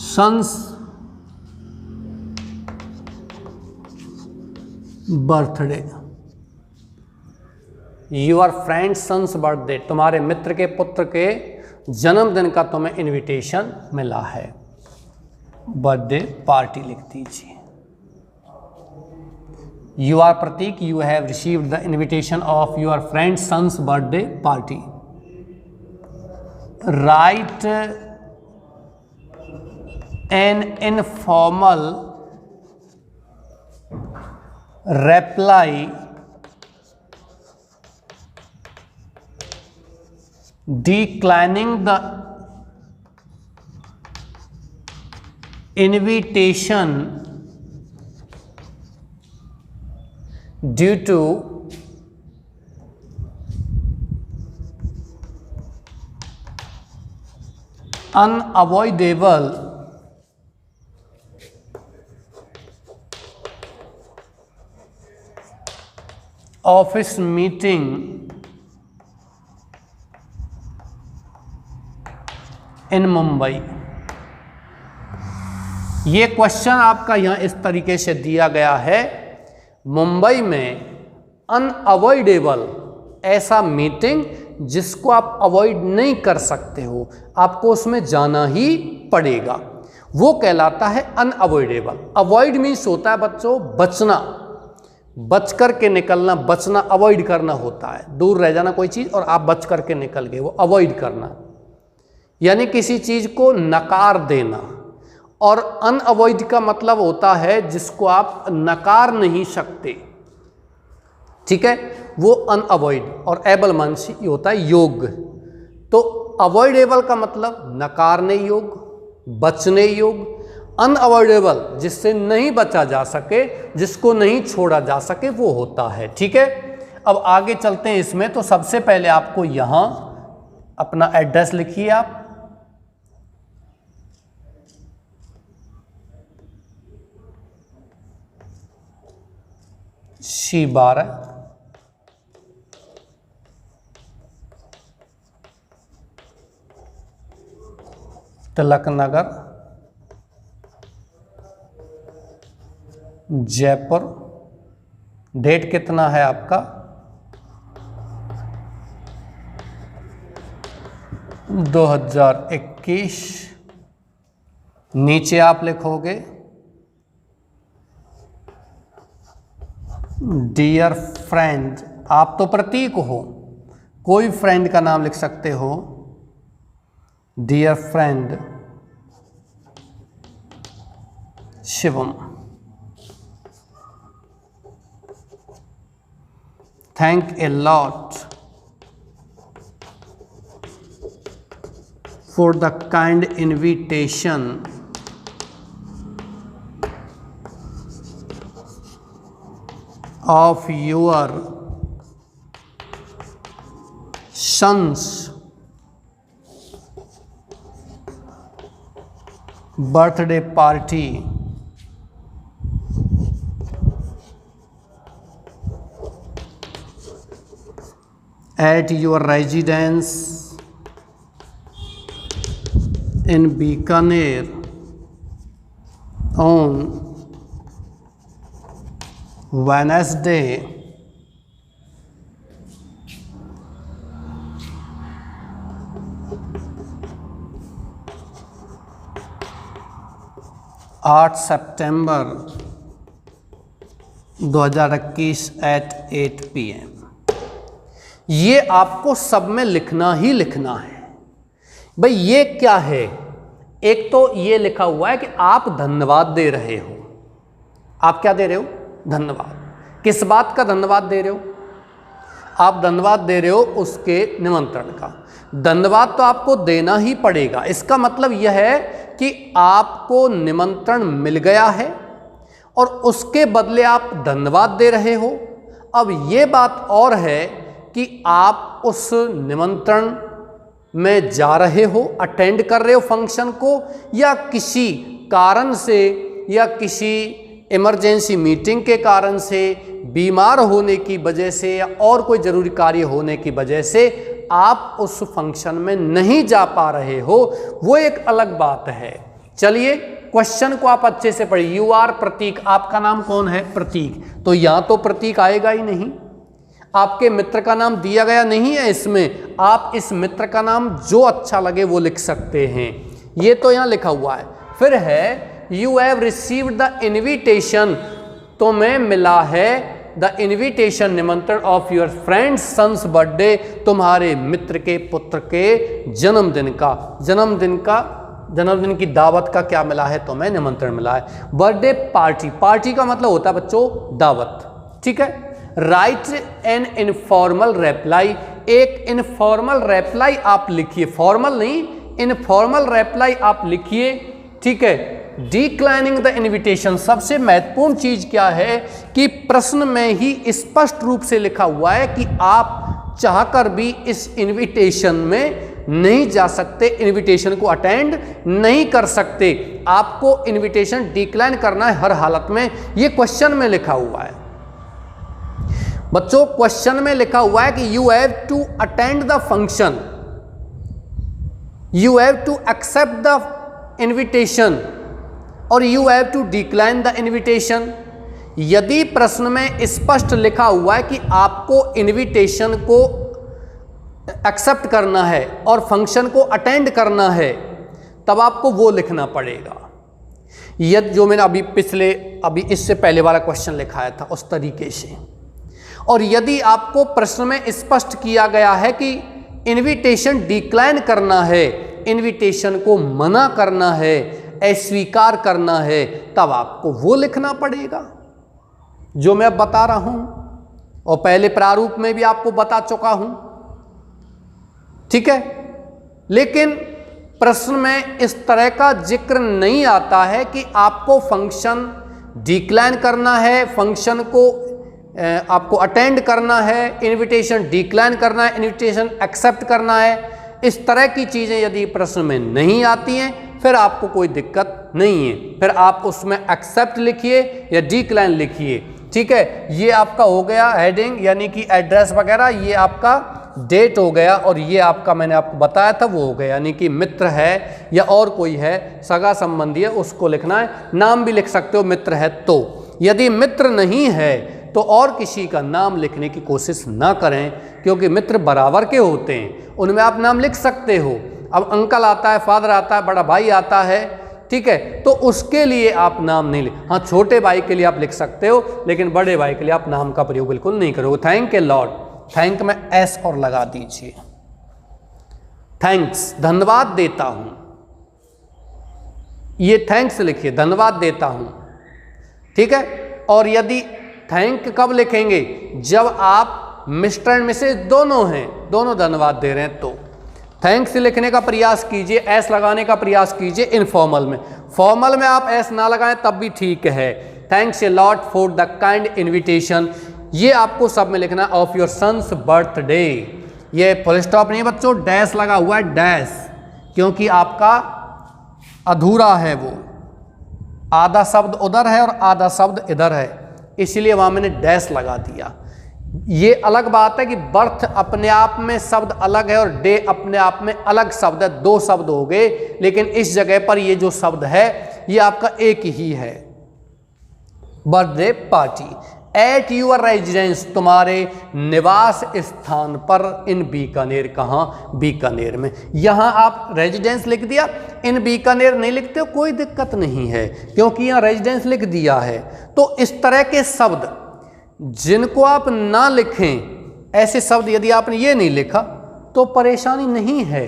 son's birthday. Your friend's son's birthday, तुम्हारे मित्र के पुत्र के जन्मदिन का तुम्हें इनविटेशन मिला है, बर्थडे पार्टी लिख दीजिए। You are Pratik, you have received the invitation of your friend's son's birthday party. Write an informal reply declining the invitation due to unavoidable office meeting in Mumbai. ये क्वेश्चन आपका यहां इस तरीके से दिया गया है, मुंबई में अनअवॉइडेबल ऐसा मीटिंग जिसको आप अवॉइड नहीं कर सकते हो, आपको उसमें जाना ही पड़ेगा, वो कहलाता है अनअवॉइडेबल। अवॉइड मीन्स होता है बच्चों बचना, बच करके निकलना, बचना अवॉइड करना होता है, दूर रह जाना कोई चीज़ और आप बच करके निकल गए, वो अवॉइड करना, यानी किसी चीज़ को नकार देना। और अनअवॉइड का मतलब होता है जिसको आप नकार नहीं सकते, ठीक है, वो अनअवॉइड। और एबल मानसी ये होता है योग्य। तो अवॉइडेबल का मतलब नकारने योग्य, बचने योग्य। अनअवॉइडेबल जिससे नहीं बचा जा सके, जिसको नहीं छोड़ा जा सके, वो होता है, ठीक है। अब आगे चलते हैं इसमें। तो सबसे पहले आपको यहां अपना एड्रेस लिखिए आप, C12 तिलक नगर, जयपुर। डेट कितना है आपका 2021। नीचे आप लिखोगे डियर फ्रेंड, आप तो प्रतीक हो, कोई फ्रेंड का नाम लिख सकते हो, dear friend Shivam, thank a lot for the kind invitation of your son's birthday party at your residence in Bikaner on Wednesday, 8 September 2021 at 8 PM। ये आपको सब में लिखना ही लिखना है। भाई ये क्या है, एक तो ये लिखा हुआ है कि आप धन्यवाद दे रहे हो। आप क्या दे रहे हो, धन्यवाद। किस बात का धन्यवाद दे रहे हो, आप धन्यवाद दे रहे हो उसके निमंत्रण का। धन्यवाद तो आपको देना ही पड़ेगा, इसका मतलब यह है कि आपको निमंत्रण मिल गया है और उसके बदले आप धन्यवाद दे रहे हो। अब ये बात और है कि आप उस निमंत्रण में जा रहे हो, अटेंड कर रहे हो फंक्शन को, या किसी कारण से या किसी इमरजेंसी मीटिंग के कारण से, बीमार होने की वजह से या और कोई ज़रूरी कार्य होने की वजह से आप उस फंक्शन में नहीं जा पा रहे हो, वो एक अलग बात है। चलिए क्वेश्चन को आप अच्छे से पढ़िए। यू आर प्रतीक, आपका नाम कौन है, प्रतीक। तो यहाँ तो प्रतीक आएगा ही नहीं, आपके मित्र का नाम दिया गया नहीं है इसमें, आप इस मित्र का नाम जो अच्छा लगे वो लिख सकते हैं, ये तो यहाँ लिखा हुआ है। फिर है you have received the invitation, तुम्हें मिला है द इन्विटेशन, निमंत्रण of your friend's son's birthday, तुम्हारे मित्र के पुत्र के जन्मदिन का, जन्मदिन की दावत का क्या मिला है, तुम्हें निमंत्रण मिला है। बर्थडे पार्टी, पार्टी का मतलब होता है बच्चों दावत, ठीक है। राइट एन इनफॉर्मल रेप्लाई, एक इनफॉर्मल रेप्लाई आप लिखिए, फॉर्मल नहीं, इनफॉर्मल रेप्लाई आप लिखिए, ठीक है। डिक्लाइनिंग द इनविटेशन, सबसे महत्वपूर्ण चीज क्या है कि प्रश्न में ही स्पष्ट रूप से लिखा हुआ है कि आप चाहकर भी इस इनविटेशन में नहीं जा सकते, इनविटेशन को अटेंड नहीं कर सकते। आपको इनविटेशन डिक्लाइन करना है हर हालत में। ये क्वेश्चन में लिखा हुआ है बच्चों, क्वेश्चन में लिखा हुआ है कि you have to attend the function, you have to accept the invitation और you have to decline the invitation. यदि प्रश्न में स्पष्ट लिखा हुआ है कि आपको इनविटेशन को एक्सेप्ट करना है और फंक्शन को अटेंड करना है, तब आपको वो लिखना पड़ेगा। यदि जो मैंने अभी इससे पहले वाला क्वेश्चन लिखाया था उस तरीके से। और यदि आपको प्रश्न में स्पष्ट किया गया है कि इनविटेशन डिक्लाइन करना है, इनविटेशन को मना करना है, अस्वीकार करना है, तब आपको वो लिखना पड़ेगा जो मैं अब बता रहा हूं और पहले प्रारूप में भी आपको बता चुका हूं। ठीक है, लेकिन प्रश्न में इस तरह का जिक्र नहीं आता है कि आपको फंक्शन डिक्लाइन करना है, फंक्शन को आपको अटेंड करना है, इनविटेशन डिक्लाइन करना है, इनविटेशन एक्सेप्ट करना है। इस तरह की चीज़ें यदि प्रश्न में नहीं आती हैं फिर आपको कोई दिक्कत नहीं है, फिर आप उसमें एक्सेप्ट लिखिए या डिक्लाइन लिखिए। ठीक है, ये आपका हो गया हेडिंग यानी कि एड्रेस वगैरह, ये आपका डेट हो गया और ये आपका मैंने आपको बताया था वो हो गया, यानी कि मित्र है या और कोई है सगा संबंधी है उसको लिखना है। नाम भी लिख सकते हो मित्र है तो। यदि मित्र नहीं है तो और किसी का नाम लिखने की कोशिश ना करें, क्योंकि मित्र बराबर के होते हैं, उनमें आप नाम लिख सकते हो। अब अंकल आता है, फादर आता है, बड़ा भाई आता है, ठीक है, तो उसके लिए आप नाम नहीं लिख, हाँ छोटे भाई के लिए आप लिख सकते हो, लेकिन बड़े भाई के लिए आप नाम का प्रयोग बिल्कुल नहीं करोगे। थैंक ए लॉर्ड, थैंक में एस और लगा दीजिए। थैंक्स, धन्यवाद देता हूं, ये थैंक्स लिखिए, धन्यवाद देता हूं। ठीक है, और यदि थैंक कब लिखेंगे, जब आप मिस्टर एंड मिसेज दोनों हैं, दोनों धन्यवाद दे रहे हैं, तो थैंक्स लिखने का प्रयास कीजिए, एस लगाने का प्रयास कीजिए इनफॉर्मल में। फॉर्मल में आप एस ना लगाएं तब भी ठीक है। Thanks a lot for the kind invitation, ये आपको सब में लिखना ऑफ योर सन्स बर्थडे। ये फुल स्टॉप नहीं बच्चों, डैश लगा हुआ है, डैश, क्योंकि आपका अधूरा है, वो आधा शब्द उधर है और आधा शब्द इधर है, इसलिए वहां मैंने डैश लगा दिया। ये अलग बात है कि बर्थ अपने आप में शब्द अलग है और डे अपने आप में अलग शब्द है, दो शब्द हो गए, लेकिन इस जगह पर ये जो शब्द है ये आपका एक ही है, birthday party. At your residence, तुम्हारे निवास स्थान पर, इन बीकानेर, कहाँ, बीकानेर में। यहाँ आप रेजिडेंस लिख दिया, इन बीकानेर नहीं लिखते हो कोई दिक्कत नहीं है, क्योंकि यहाँ रेजिडेंस लिख दिया है। तो इस तरह के शब्द जिनको आप ना लिखें, ऐसे शब्द यदि आपने ये नहीं लिखा तो परेशानी नहीं है,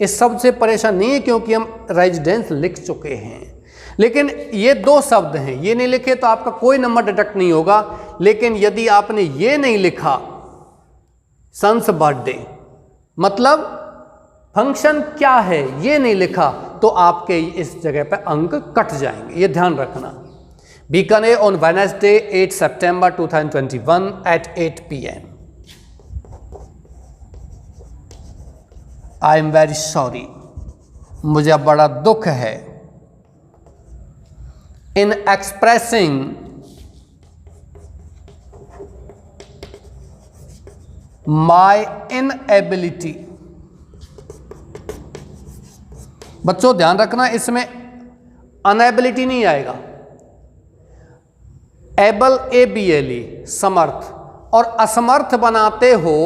इस शब्द से परेशान नहीं है, क्योंकि हम रेजिडेंस लिख चुके हैं। लेकिन ये दो शब्द हैं, ये नहीं लिखे तो आपका कोई नंबर डिडक्ट नहीं होगा। लेकिन यदि आपने ये नहीं लिखा सन्स बर्थडे, मतलब फंक्शन क्या है ये नहीं लिखा, तो आपके इस जगह पर अंक कट जाएंगे, ये ध्यान रखना। Bikaner on Wednesday 8 September 2021 at 8 PM. I am very sorry, मुझे अब बड़ा दुख है। In expressing my inability, बच्चों ध्यान रखना इसमें अनएबिलिटी नहीं आएगा, एबल ABLE समर्थ, और असमर्थ बनाते हो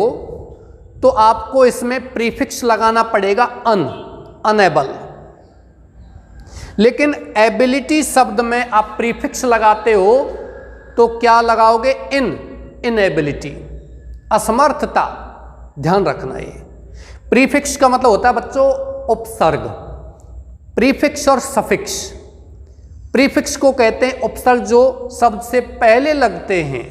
तो आपको इसमें प्रीफिक्स लगाना पड़ेगा अनएबल। लेकिन एबिलिटी शब्द में आप प्रीफिक्स लगाते हो तो क्या लगाओगे, इनएबिलिटी, असमर्थता। ध्यान रखना, ये प्रीफिक्स का मतलब होता है बच्चों उपसर्ग, प्रीफिक्स और सफिक्स। प्रीफिक्स को कहते हैं उपसर्ग जो शब्द से पहले लगते हैं,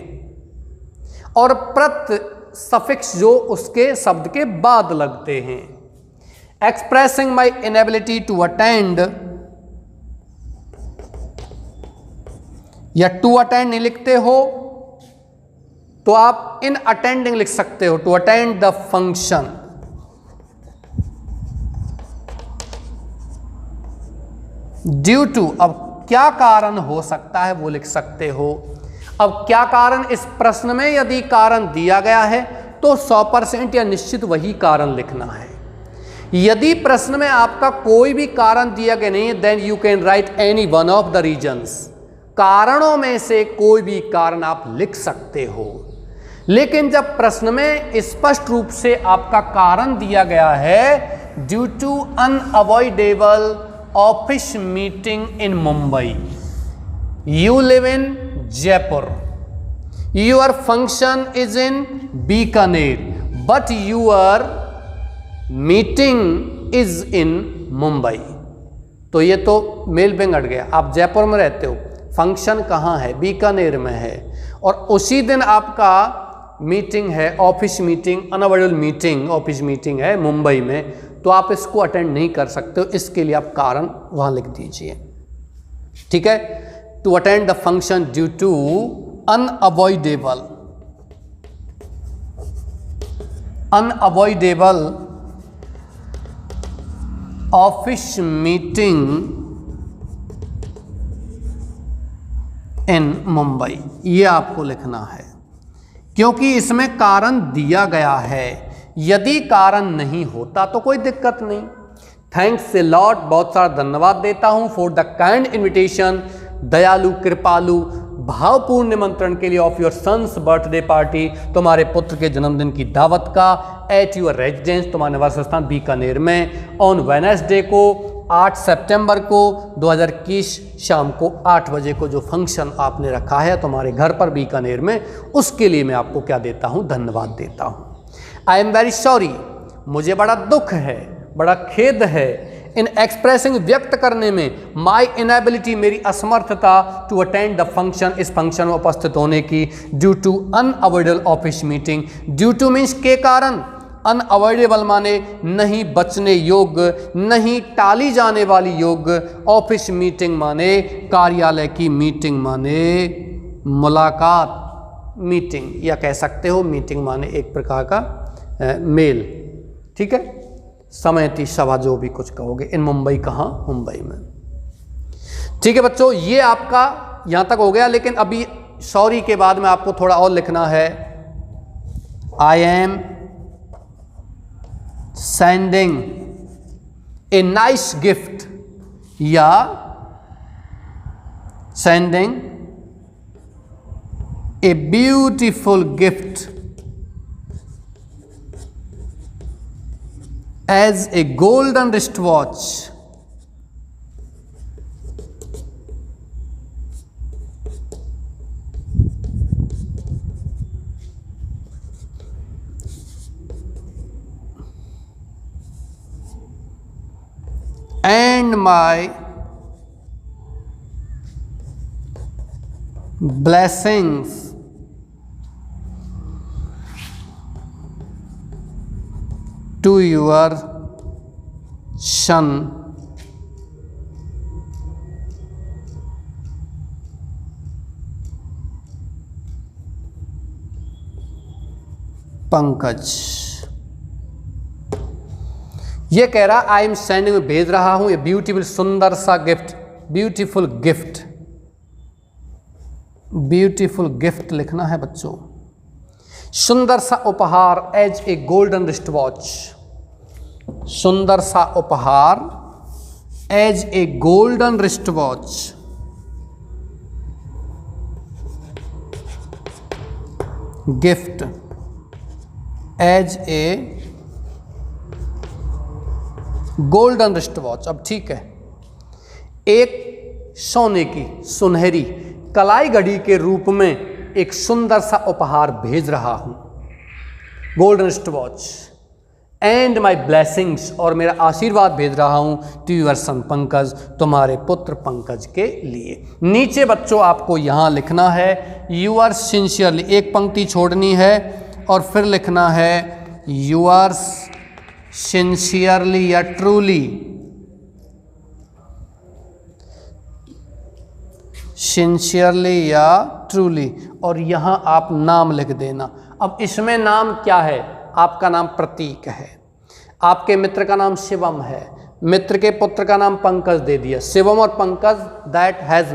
और प्रत्य सफिक्स जो उसके शब्द के बाद लगते हैं। Expressing my inability to attend, या टू अटेंड नहीं लिखते हो तो आप इन अटेंडिंग लिख सकते हो, to attend the function. Due to, अब क्या कारण हो सकता है वो लिख सकते हो। अब क्या कारण, इस प्रश्न में यदि कारण दिया गया है तो 100% या निश्चित वही कारण लिखना है। यदि प्रश्न में आपका कोई भी कारण दिया गया नहीं है, then you can write any one of the reasons, कारणों में से कोई भी कारण आप लिख सकते हो। लेकिन जब प्रश्न में स्पष्ट रूप से आपका कारण दिया गया है due to unavoidable office meeting in Mumbai, you live in Jaipur, your function is in Bikaner, but your meeting is in Mumbai. तो ये तो मेल बिंग अट गया। आप जयपुर में रहते हो, फंक्शन कहाँ है, बीकानेर में है, और उसी दिन आपका मीटिंग है, office meeting, unavoidable meeting, office meeting है मुंबई में, तो आप इसको अटेंड नहीं कर सकते हो। इसके लिए आप कारण वहां लिख दीजिए। ठीक है, to attend the function due to unavoidable office meeting in Mumbai, ये आपको लिखना है, क्योंकि इसमें कारण दिया गया है। यदि कारण नहीं होता तो कोई दिक्कत नहीं। थैंक्स ए लॉट, बहुत सारा धन्यवाद देता हूं फॉर द काइंड इन्विटेशन, दयालु कृपालु भावपूर्ण निमंत्रण के लिए of your son's birthday party, तुम्हारे पुत्र के जन्मदिन की दावत का, एट योर रेजिडेंस, तुम्हारे निवास स्थान बीकानेर में, ऑन वेडनेसडे को 8 सितंबर को 2021 शाम को 8 बजे को जो फंक्शन आपने रखा है तुम्हारे घर पर बीकानेर में, उसके लिए मैं आपको क्या देता हूं, धन्यवाद देता हूं। आई एम वेरी सॉरी, मुझे बड़ा दुख है, बड़ा खेद है, इन एक्सप्रेसिंग, व्यक्त करने में, माई इनएबिलिटी, मेरी असमर्थता, टू अटेंड द फंक्शन, इस फंक्शन में उपस्थित होने की, due to unavoidable office meeting. Due to means के कारण, अनअवॉइडेबल माने नहीं बचने योग्य, नहीं टाली जाने वाली योग्य, ऑफिस मीटिंग माने कार्यालय की मीटिंग, माने मुलाकात, मीटिंग, या कह सकते हो मीटिंग माने एक प्रकार का मेल। ठीक है, समयती सभा, जो भी कुछ कहोगे, इन मुंबई, कहाँ, मुंबई में। ठीक है बच्चों, ये आपका यहां तक हो गया। लेकिन अभी सॉरी के बाद में आपको थोड़ा और लिखना है। I am sending a nice gift, या sending a beautiful gift as a golden wristwatch and my blessings to your son Pankaj. ये कह रहा आई एम सेंडिंग, में भेज रहा हूं ये ब्यूटीफुल, सुंदर सा gift, beautiful gift, beautiful gift लिखना है बच्चों। सुंदर सा उपहार, as a golden wrist watch, सुंदर सा उपहार, as a golden wrist watch, gift, as a golden wrist watch. अब ठीक है, एक सोने की सुनहरी कलाई घड़ी के रूप में एक सुंदर सा उपहार भेज रहा हूं, golden wrist watch, and my blessings, और मेरा आशीर्वाद भेज रहा हूं टू यूर सन पंकज, तुम्हारे पुत्र पंकज के लिए। नीचे बच्चों आपको यहां लिखना है यूअर सिंसियरली, एक पंक्ति छोड़नी है और फिर लिखना है यूअर सिंसियरली या ट्रूली, सिंसियरली या ट्रूली, और यहां आप नाम लिख देना। अब इसमें नाम क्या है, आपका नाम प्रतीक है, आपके मित्र का नाम शिवम है, मित्र के पुत्र का नाम पंकज दे दिया, शिवम और Pankaj, that have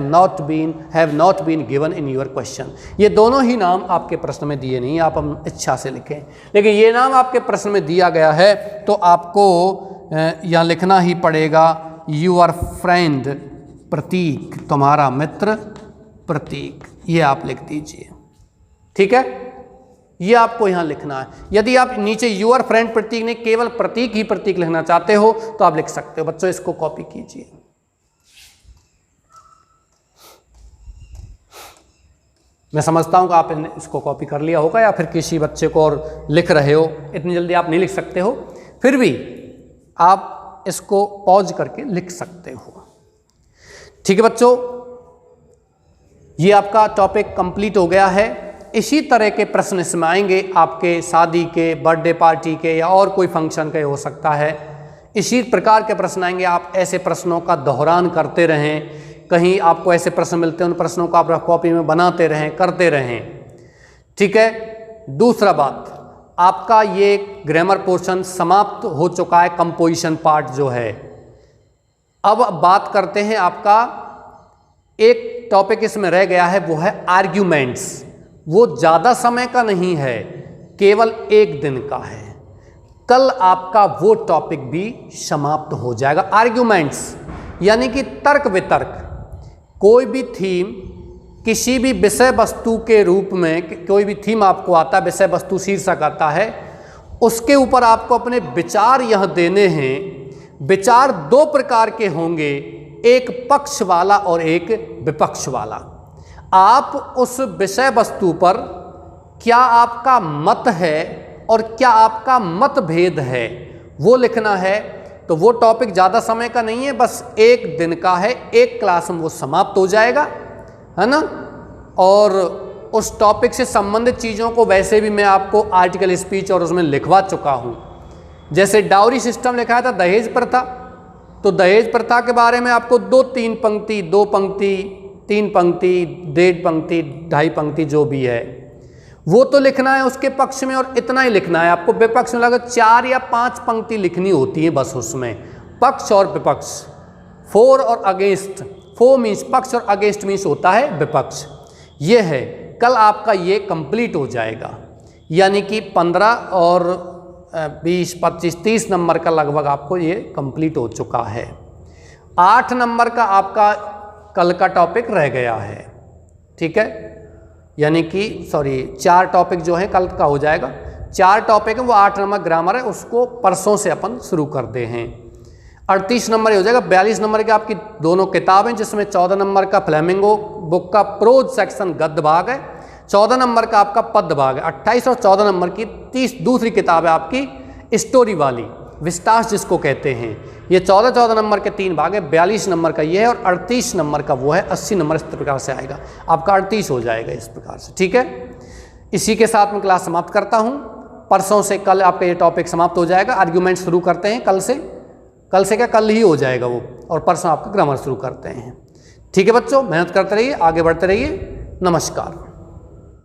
not been given in your question. ये दोनों ही नाम आपके प्रश्न में दिए नहीं, आप हम इच्छा से लिखें, लेकिन ये नाम आपके प्रश्न में दिया गया है तो आपको यहाँ लिखना ही पड़ेगा यूर फ्रेंड प्रतीक, तुम्हारा मित्र प्रतीक, ये आप लिख दीजिए। ठीक है, ये आपको यहां लिखना है। यदि आप नीचे यूर फ्रेंड प्रतीक ने केवल प्रतीक ही प्रतीक लिखना चाहते हो तो आप लिख सकते हो। बच्चों इसको कॉपी कीजिए। मैं समझता हूं कि आप इसको कॉपी कर लिया होगा या फिर किसी बच्चे को और लिख रहे हो, इतनी जल्दी आप नहीं लिख सकते हो, फिर भी आप इसको पॉज करके लिख सकते हो। ठीक है बच्चों, ये आपका टॉपिक कंप्लीट हो गया है। इसी तरह के प्रश्न इसमें आएंगे, आपके शादी के, बर्थडे पार्टी के या और कोई फंक्शन के हो सकता है, इसी प्रकार के प्रश्न आएंगे। आप ऐसे प्रश्नों का दोहरान करते रहें, कहीं आपको ऐसे प्रश्न मिलते हैं उन प्रश्नों को आप रफ कॉपी में बनाते रहें, करते रहें। ठीक है, दूसरा बात, आपका ये ग्रामर पोर्शन समाप्त हो चुका है, कंपोजिशन पार्ट जो है। अब बात करते हैं, आपका एक टॉपिक इसमें रह गया है, वो है आर्ग्यूमेंट्स। वो ज़्यादा समय का नहीं है, केवल एक दिन का है। कल आपका वो टॉपिक भी समाप्त हो जाएगा। आर्ग्यूमेंट्स यानी कि तर्क वितर्क, कोई भी थीम, किसी भी विषय वस्तु के रूप में कोई भी थीम आपको आता है, विषय वस्तु शीर्षक आता है, उसके ऊपर आपको अपने विचार यह देने हैं। विचार दो प्रकार के होंगे, एक पक्ष वाला और एक विपक्ष वाला। आप उस विषय वस्तु पर क्या आपका मत है और क्या आपका मतभेद है वो लिखना है। तो वो टॉपिक ज़्यादा समय का नहीं है, बस एक दिन का है, एक क्लास में वो समाप्त हो जाएगा, है ना। और उस टॉपिक से संबंधित चीज़ों को वैसे भी मैं आपको आर्टिकल स्पीच और उसमें लिखवा चुका हूँ। जैसे डाउरी सिस्टम लिखा था, दहेज प्रथा, तो दहेज प्रथा के बारे में आपको 2-3 पंक्ति, 2 पंक्ति, 3 पंक्ति, 1.5 पंक्ति, 2.5 पंक्ति जो भी है वो तो लिखना है उसके पक्ष में, और इतना ही लिखना है। आपको विपक्ष में लगभग 4 या 5 पंक्ति लिखनी होती है बस उसमें, पक्ष और विपक्ष। फोर और अगेंस्ट, फोर मीन्स पक्ष और अगेंस्ट मीन्स होता है विपक्ष। ये है, कल आपका ये कंप्लीट हो जाएगा, यानी कि 15 और 20, 25, 30 नंबर का लगभग आपको ये कंप्लीट हो चुका है। 8 नंबर का आपका कल का टॉपिक रह गया है। ठीक है, यानी कि 4 टॉपिक जो है कल का हो जाएगा। 4 टॉपिक है, वो 8 नंबर ग्रामर है, उसको परसों से अपन शुरू करते हैं। 38 नंबर हो जाएगा। 42 नंबर की आपकी दोनों किताबें, जिसमें 14 नंबर का फ्लेमिंगो बुक का प्रोज सेक्शन गद्य भाग है, 14 नंबर का आपका पद्य भाग है। 28 और 14 नंबर की दूसरी किताब है आपकी स्टोरी वाली, विस्तार जिसको कहते हैं। ये 14 नंबर के 3 भाग है। 42 नंबर का ये है और 38 नंबर का वो है। 80 नंबर इस प्रकार से आएगा, आपका 38 हो जाएगा इस प्रकार से। ठीक है, इसी के साथ में क्लास समाप्त करता हूँ। परसों से कल आपका ये टॉपिक समाप्त हो जाएगा। आर्ग्यूमेंट शुरू करते हैं कल से क्या कल ही हो जाएगा वो, और परसों आपका ग्रामर शुरू करते हैं। ठीक है बच्चों, मेहनत करते रहिए, आगे बढ़ते रहिए। नमस्कार।